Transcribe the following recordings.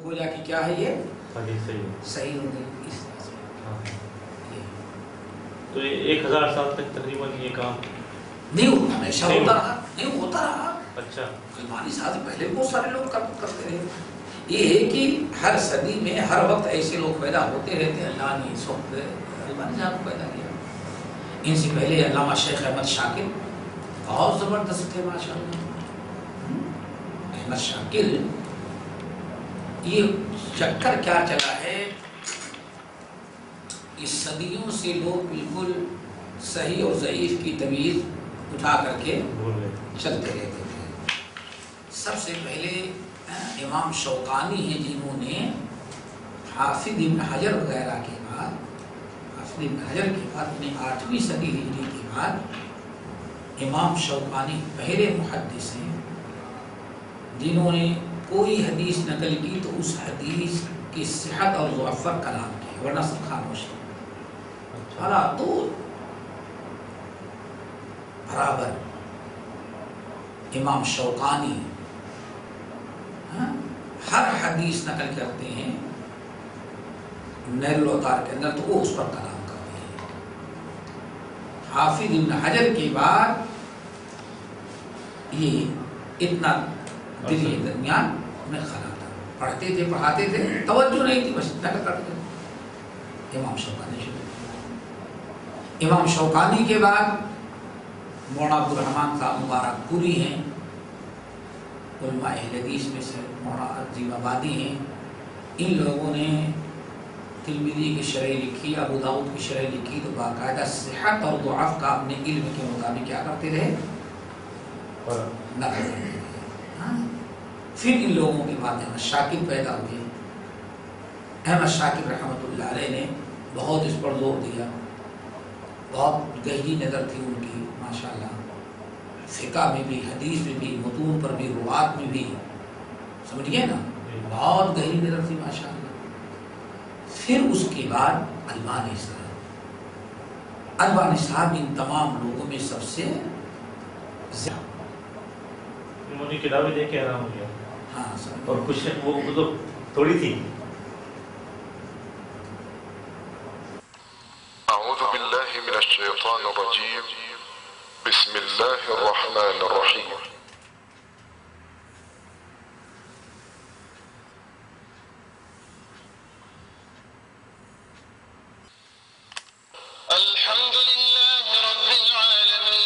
ہو جا کہ کیا ہے یہ صحیح ہو گئی اس طرح سے. تو 1000 سال تک تقریباً یہ کام نہیں ہوتا، ہمیشہ ہوتا رہا، نہیں ہوتا رہا. اچھا علمانی ساتھ پہلے بہت سارے لوگ کرتے رہے. یہ ہے کہ ہر صدی میں ہر وقت ایسے لوگ پیدا ہوتے رہتے ہیں. اللہ نے اس وقت علمانی صاحب کو پیدا کیا. ان سے پہلے علامہ شیخ احمد شاکر بہت زبردست تھے ماشاء اللہ. احمد شاکر یہ چکر کیا چلا ہے، اس صدیوں سے لوگ بالکل صحیح اور ضعیف کی تمیز اٹھا کر کے چلتے رہتے تھے. سب سے پہلے امام شوقانی ہیں جنہوں نے حافظ ابن حجر وغیرہ کے بعد، حافظ ابن حجر کے بعد 8ویں صدی ہجری کے بعد امام شوقانی پہلے محدث ہیں جنہوں نے کوئی حدیث نقل کی تو اس حدیث کی صحت اور ضعف پر کلام کیا، ورنہ سب خاموش ہیں. تو برابر امام شوقانی ہر حدیث نقل کرتے ہیں نیل العطار کے اندر، تو وہ اس پر کلام کرتے ہیں. حافظ ابن حجر کے بعد یہ اتنا دل کے درمیان میں خلا تھا. پڑھتے تھے، پڑھاتے تھے، توجہ نہیں تھی، بس نقل کرتے تھے. امام شوقانی شروع. امام شوقانی کے بعد مولانا عبد الرحمن صاحب مبارک پوری ہیں، علماء اہل حدیث میں سے مولانا عظیم آبادی ہیں. ان لوگوں نے ترمذی کی شرح لکھی، ابو داؤد کی شرح لکھی، تو باقاعدہ صحت اور ضعف کا اپنے علم کے مطابق کیا کرتے رہے، نقل کرتے رہے. پھر ان لوگوں کے بعد احمد شاکر پیدا ہوئے. احمد شاکر رحمۃ اللہ علیہ نے بہت اس پر زور دیا، بہت گہری نظر تھی ان کی ماشاءاللہ. فقہ میں بھی، حدیث میں بھی، متون پر بھی، روات میں بھی، سمجھ گئے نا، بہت گہری نظر تھی ماشاءاللہ. پھر اس کے بعد البانی صاحب، البانی صاحب ان تمام لوگوں میں سب سے زیادہ انہوں کتابیں دیکھ کے آرام ہو گیا. ہاں اور کچھ وہ مطلب تھوڑی تھی. اعوذ باللہ من الشیطان الرجیم، بسم اللہ الرحمن الرحیم. الحمد للہ رب العالمین،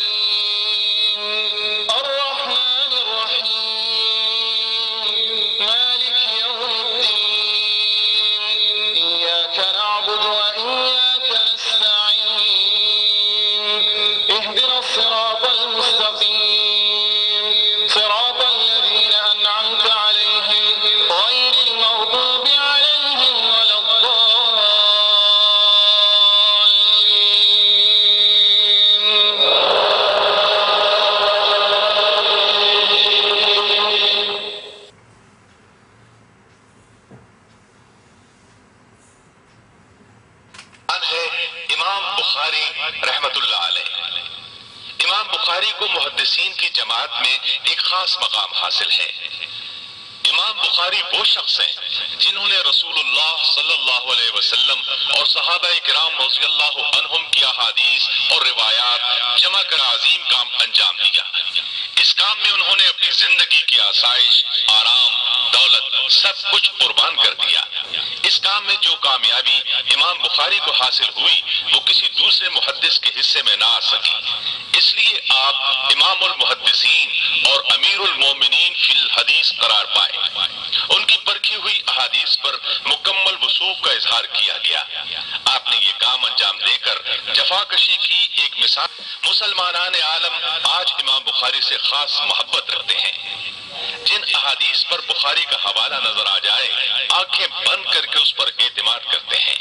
الرحمن الرحیم، مالک یوم الدین، ایاک نعبد و ایاک نستعین، اہدنا الصراط المستقیم، صراط الذین انعمت علیہم غیر المغضوب علیہم ولا الضالین. امام بخاری رحمت اللہ علیہ. امام بخاری کو محدثین کی جماعت میں ایک خاص مقام حاصل ہے. امام بخاری وہ شخص ہیں جنہوں نے رسول اللہ صلی اللہ علیہ وسلم اور صحابہ کرام رضی اللہ عنہم کی احادیث اور روایات جمع کر عظیم کام انجام دیا. اس کام میں انہوں نے اپنی زندگی کی آسائش، آرام، دولت سب کچھ قربان کر دیا. اس کام میں جو کامیابی امام بخاری کو حاصل ہوئی وہ کسی دوسرے محدث کے حصے میں نہ آ سکی. اس لیے آپ امام المحدثین اور امیر المومنین فی الحدیث قرار پائے. ان کی پرکھی ہوئی احادیث پر مکمل وثوق کا اظہار کیا گیا. آپ نے یہ کام انجام دے کر جفاکشی کی ایک مثال. مسلمانان عالم آج امام بخاری سے خاص محبت رکھتے ہیں. جن احادیث پر بخاری کا حوالہ نظر آ جائے آنکھیں بند کر کے اس پر اعتماد کرتے ہیں.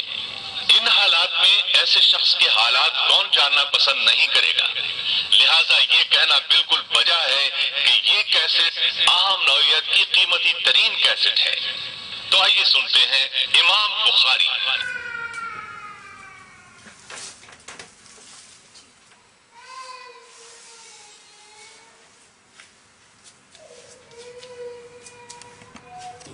ان حالات میں ایسے شخص کے حالات کون جاننا پسند نہیں کرے گا. لہٰذا یہ کہنا بالکل بجا ہے کہ یہ کیسٹ عام نوعیت کی قیمتی ترین کیسٹ ہے. تو آئیے سنتے ہیں امام بخاری.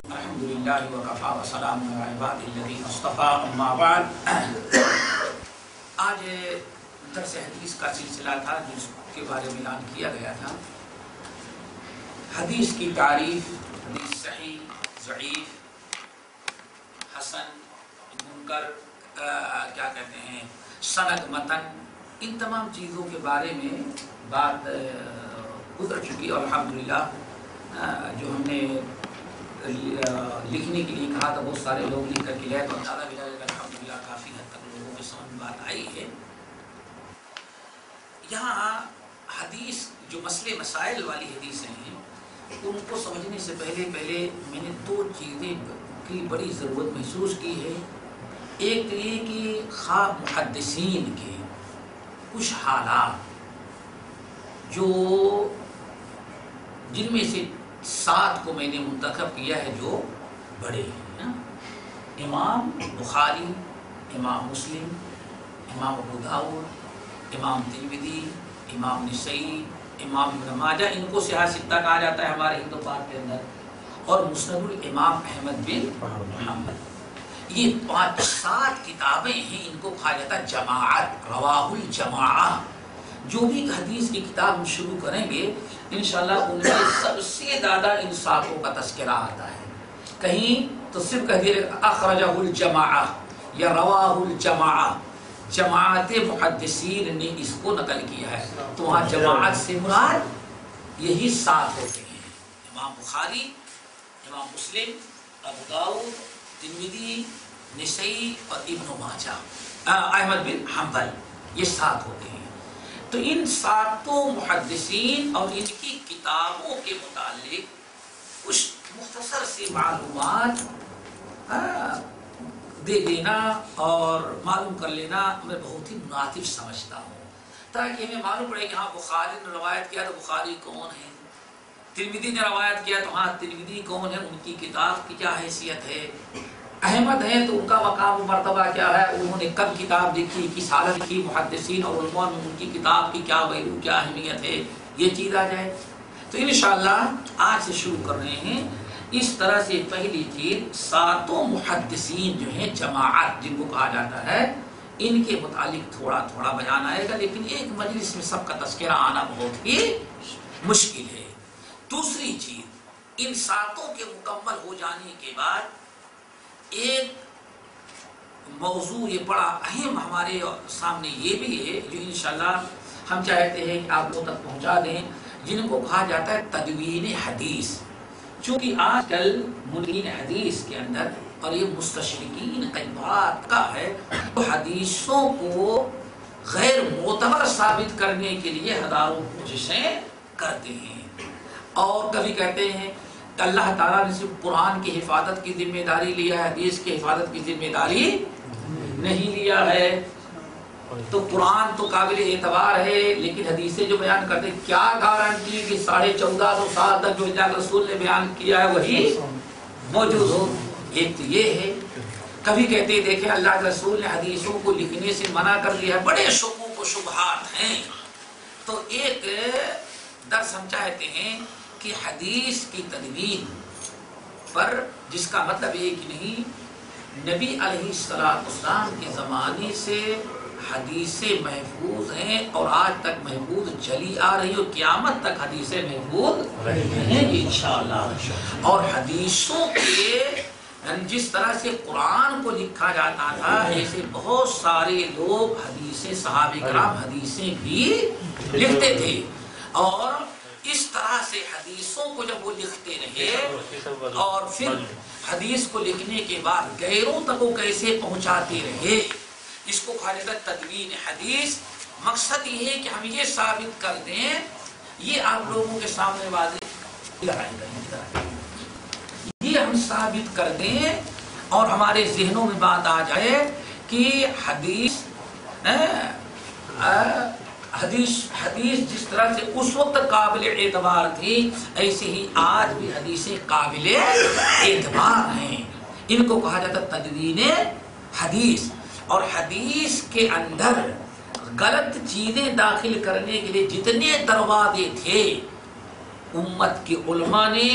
الحمدللہ الحمدللہ وکفا وسلام علی عبادہ الذین اصطفیٰ اما بعد۔ آج درس حدیث کا سلسلہ تھا جس کے بارے میں اعلان کیا گیا تھا، حدیث کی تعریف، حدیث صحیح، ضعیف، حسن، منکر، کیا کہتے ہیں، سند، متن، ان تمام چیزوں کے بارے میں بات گزر چکی، اور الحمدللہ جو ہم نے لکھنے کے لیے کہا تھا بہت سارے لوگ لکھ کر کے لائے، تو اندازہ بھی لگا الحمدللہ کافی حد تک لوگوں کے سمجھ میں بات آئی ہے۔ یہاں حدیث جو مسئلے مسائل والی حدیثیں ہیں ان کو سمجھنے سے پہلے میں نے دو چیزیں کی بڑی ضرورت محسوس کی ہے۔ ایک تو یہ کہ خواہ محدثین کے کچھ حالات جو جن میں سے 7 کو میں نے منتخب کیا ہے جو بڑے ہیں، امام بخاری، امام مسلم، امام ابو داؤد، امام ترمذی، امام نسائی، امام ابن ماجہ، ان کو سیاہ ستہ کہا جاتا ہے ہمارے ہندو پاک کے اندر، اور مسند الامام احمد بن محمد۔ یہ 5-7 کتابیں ہیں، ان کو کہا جاتا ہے جماعت، رواہ الجماعہ۔ جو بھی حدیث کی کتاب ہم شروع کریں گے انشاءاللہ ان میں سب سے زیادہ ان 7 کا تذکرہ آتا ہے۔ کہیں تو صرف کہہ دیے اخرجہ الجماعہ یا رواہ الجماعہ، جماعت محدثین نے اس کو نقل کیا ہے، تو وہاں جماعت سے مراد یہی 7 ہوتے ہیں، امام بخاری، امام مسلم، ابو داؤد، ترمذی، نسائی اور ابن ماجہ، احمد بن حنبل، یہ 7 ہوتے ہیں۔ تو ان 7 محدثین اور ان کی کتابوں کے متعلق کچھ مختصر سی معلومات دے دینا اور معلوم کر لینا میں بہت ہی مناسب سمجھتا ہوں، تاکہ ہمیں معلوم پڑے کہ ہاں بخاری نے روایت کیا تو بخاری کون ہے، ترمذی نے روایت کیا تو ہاں ترمذی کون ہے، ان کی کتاب کی کیا حیثیت ہے، احمد ہیں تو ان کا مقام و مرتبہ کیا ہے، انہوں نے کب کتاب لکھی، کس حالت لکھی، محدثین اور علماء میں ان کی کتاب کی کیا ویلو، کیا اہمیت ہے، یہ چیز آ جائے۔ تو انشاءاللہ آج سے شروع کر رہے ہیں۔ اس طرح سے پہلی چیز 7 محدثین جو ہیں جماعت جن کو کہا جاتا ہے، ان کے متعلق تھوڑا تھوڑا بیان آئے گا، لیکن ایک مجلس میں سب کا تذکرہ آنا بہت ہی مشکل ہے۔ دوسری چیز، ان 7 کے مکمل ہو جانے کے بعد ایک موضوع یہ بڑا اہم ہمارے سامنے یہ بھی ہے جو انشاءاللہ ہم چاہتے ہیں کہ آپ لوگوں تک پہنچا دیں، جن کو کہا جاتا ہے تدوین حدیث۔ چونکہ آج کل منکرین حدیث کے اندر اور یہ مستشرقین کا بات کا ہے، تو حدیثوں کو غیر معتبر ثابت کرنے کے لیے ہزاروں کوششیں کرتے ہیں، اور کبھی کہتے ہیں کہ اللہ تعالیٰ نے صرف قرآن کی حفاظت کی ذمہ داری لیا ہے، حدیث کی حفاظت کی ذمہ داری نہیں لیا ہے۔ تو قرآن تو قابل اعتبار ہے، لیکن حدیثیں جو بیان کرتے ہیں کیا گارنٹی کہ 1450 سال تک جو اللہ کے رسول نے بیان کیا ہے وہی موجود ہو۔ ایک تو یہ ہے، کبھی کہتے ہیں دیکھیں اللہ کے رسول نے حدیثوں کو لکھنے سے منع کر دیا ہے، بڑے شکوک و شبہات ہیں۔ تو ایک درس ہم چاہتے ہیں کہ حدیث کی تدوین پر، جس کا مطلب یہ کہ نہیں نبی علیہ السلام کے زمانے سے حدیثیں محفوظ ہیں اور آج تک محفوظ چلی آ رہی اور قیامت تک حدیثیں محفوظ ہیں انشاءاللہ۔ اور حدیثوں کے جس طرح سے قرآن کو لکھا جاتا تھا، ایسے بہت سارے لوگ حدیثیں، صحابہ کرام حدیثیں بھی لکھتے تھے، اور اس طرح سے حدیثوں کو جب وہ لکھتے رہے اور پھر حدیث کو لکھنے کے بعد غیروں تک وہ کیسے پہنچاتے رہے، اس کو کہا جاتا ہے تدوین حدیث۔ مقصد یہ ہے کہ ہم یہ ثابت کر دیں، یہ آپ لوگوں کے سامنے واضح یہ ہم ثابت کر دیں اور ہمارے ذہنوں میں بات آ جائے کہ حدیث جس طرح سے اس وقت قابل اعتبار تھی، ایسے ہی آج بھی حدیثیں قابل اعتبار ہیں۔ ان کو کہا جاتا تدوین حدیث۔ اور حدیث کے اندر غلط چیزیں داخل کرنے کے لیے جتنے دروازے تھے، امت کے علماء نے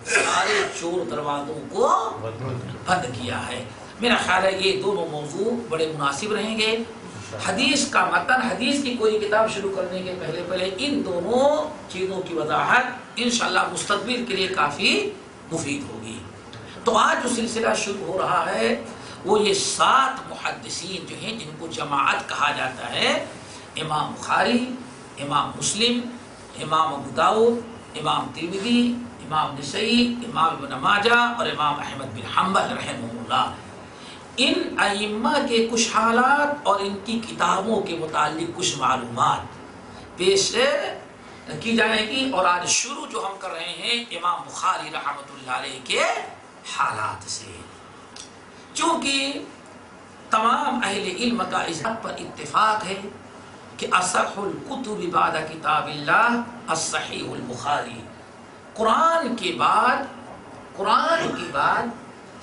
سارے چور دروازوں کو بند کیا ہے۔ میرا خیال ہے یہ دونوں موضوع بڑے مناسب رہیں گے۔ حدیث کا متن، حدیث کی کوئی کتاب شروع کرنے کے پہلے ان دونوں چیزوں کی وضاحت انشاءاللہ مستقبل کے لیے کافی مفید ہوگی۔ تو آج جو سلسلہ شروع ہو رہا ہے وہ یہ 7 محدثین جو ہیں جن کو جماعت کہا جاتا ہے، امام بخاری، امام مسلم، امام ابو داؤد، امام ترمذی، امام نسائی، امام ابن ماجہ اور امام احمد بن حنبل رحمہ اللہ۔ ان ائمہ کے کچھ حالات اور ان کی کتابوں کے متعلق کچھ معلومات پیش کی جائے گی، اور آج شروع جو ہم کر رہے ہیں امام بخاری رحمۃ اللہ علیہ کے حالات سے، چونکہ تمام اہل علم کا اس بات پر اتفاق ہے کہ اصح الکتب بعد کتاب اللہ الصحیح البخاری، قرآن کے بعد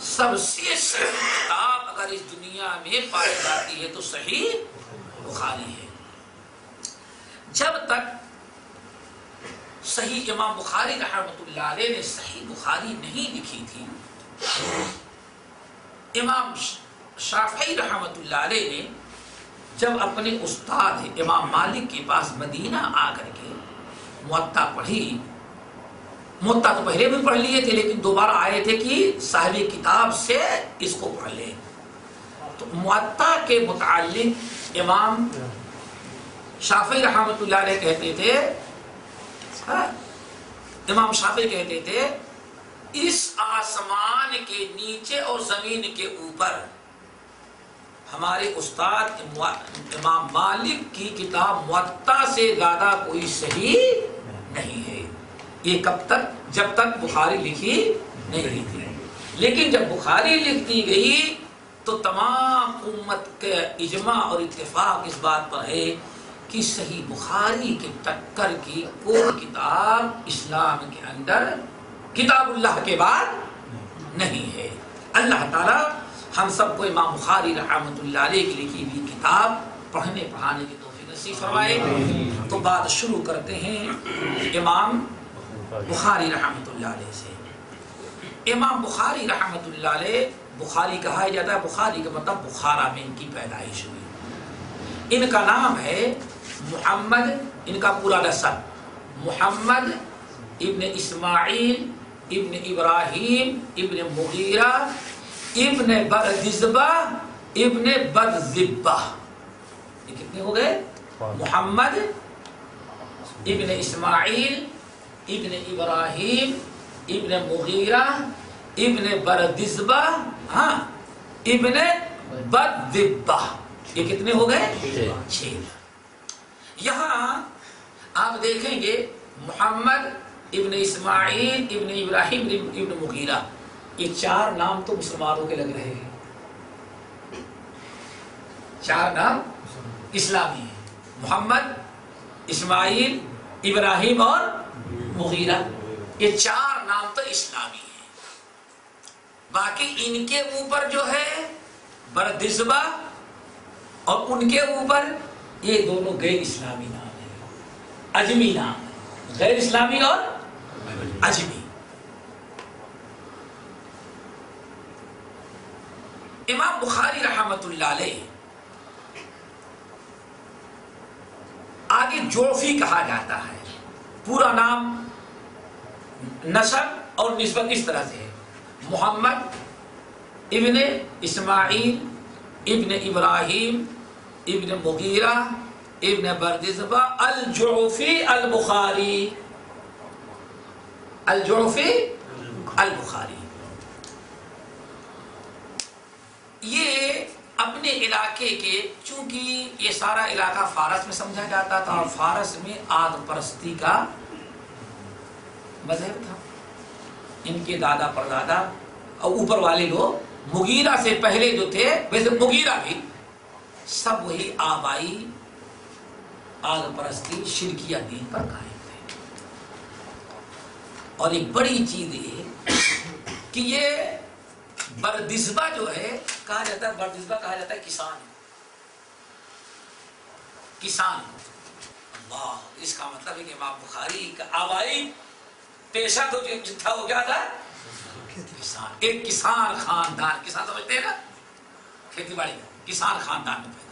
سب سے صحیح کتاب اگر اس دنیا میں پائی جاتی ہے تو صحیح بخاری ہے۔ جب تک صحیح امام بخاری رحمۃ اللہ علیہ نے صحیح بخاری نہیں لکھی تھی، امام شافعی رحمۃ اللہ علیہ نے جب اپنے استاد امام مالک کے پاس مدینہ آ کر کے موطا پڑھی، موطا تو پہلے بھی پڑھ لیے تھے لیکن دوبارہ آئے تھے کہ صاحب کتاب سے اس کو پڑھ لیں، تو موطا کے متعلق امام شافعی رحمۃ اللہ علیہ کہتے تھے، امام شافعی کہتے تھے اس آسمان کے نیچے اور زمین کے اوپر ہمارے استاد امام مالک کی کتاب موطا سے زیادہ کوئی صحیح نہیں ہے۔ یہ کب تک؟ جب تک بخاری لکھی نہیں گئی تھی، لیکن جب بخاری لکھ دی گئی تو تمام امت کے اجماع اور اتفاق اس بات پر ہے کہ صحیح بخاری کے ٹکر کی کوئی کتاب اسلام کے اندر کتاب اللہ کے بعد نہیں ہے۔ اللہ تعالیٰ ہم سب کو امام بخاری رحمۃ اللہ علیہ کی لکھی ہوئی کتاب پڑھنے پڑھانے کی توفیق نصیب فرمائے۔ تو بات شروع کرتے ہیں امام بخاری رحمۃ اللہ علیہ سے۔ امام بخاری رحمۃ اللہ علیہ، بخاری کہا جاتا ہے، بخاری کا مطلب بخارا میں ان کی پیدائش ہوئی۔ ان کا نام ہے محمد، ان کا پورا نسب محمد ابن اسماعیل ابن ابراہیم ابن مغیرہ ابن بردزبہ ابن بدذبہ۔ یہ کتنے ہو گئے؟ محمد ابن اسماعیل ابن ابراہیم ابن مغیرہ ابن بردزبہ ابن بدذبہ۔ یہ کتنے ہو گئے؟ 6۔ یہاں آپ دیکھیں گے محمد ابن اسماعیل ابن ابراہیم ابن مغیرہ، یہ 4 نام تو مسلمانوں کے لگ رہے ہیں، 4 نام اسلامی ہیں، محمد، اسماعیل، ابراہیم اور مغیرہ، یہ 4 نام تو اسلامی ہیں۔ باقی ان کے اوپر جو ہے بردزبہ اور ان کے اوپر یہ دونوں غیر اسلامی نام ہیں، اجمی نام ہیں، غیر اسلامی اور اجمی۔ امام بخاری رحمۃ اللہ علیہ آگے جعفی کہا جاتا ہے، پورا نام نسب اور نسبت اس طرح سے ہے، محمد ابن اسماعیل ابن ابراہیم ابن مغیرہ ابن بردزبہ الجعفی البخاری، الجعفی البخاری۔ یہ اپنے علاقے کے، چونکہ یہ سارا علاقہ فارس میں سمجھا جاتا تھا اور فارس میں آد پرستی کا مذہب تھا، ان کے دادا پردادا اور اوپر والے لوگ مغیرہ سے پہلے جو تھے، ویسے مغیرہ بھی سب وہی آبائی آد پرستی شرکیہ دین پر قائم تھے۔ اور ایک بڑی چیز یہ کہ یہ بردزبہ جو ہے کہا جاتا ہے، بردزبہ کہا جاتا ہے کسان، کسان۔ اللہ، اس کا مطلب ہے کہ امام بخاری کا آبائی پیشہ تو جتھا ہو گیا تھا کسان، ایک کسان خاندان، کسان سمجھتے ہیں نا، کھیتی باڑی کا کسان خاندان میں پیدا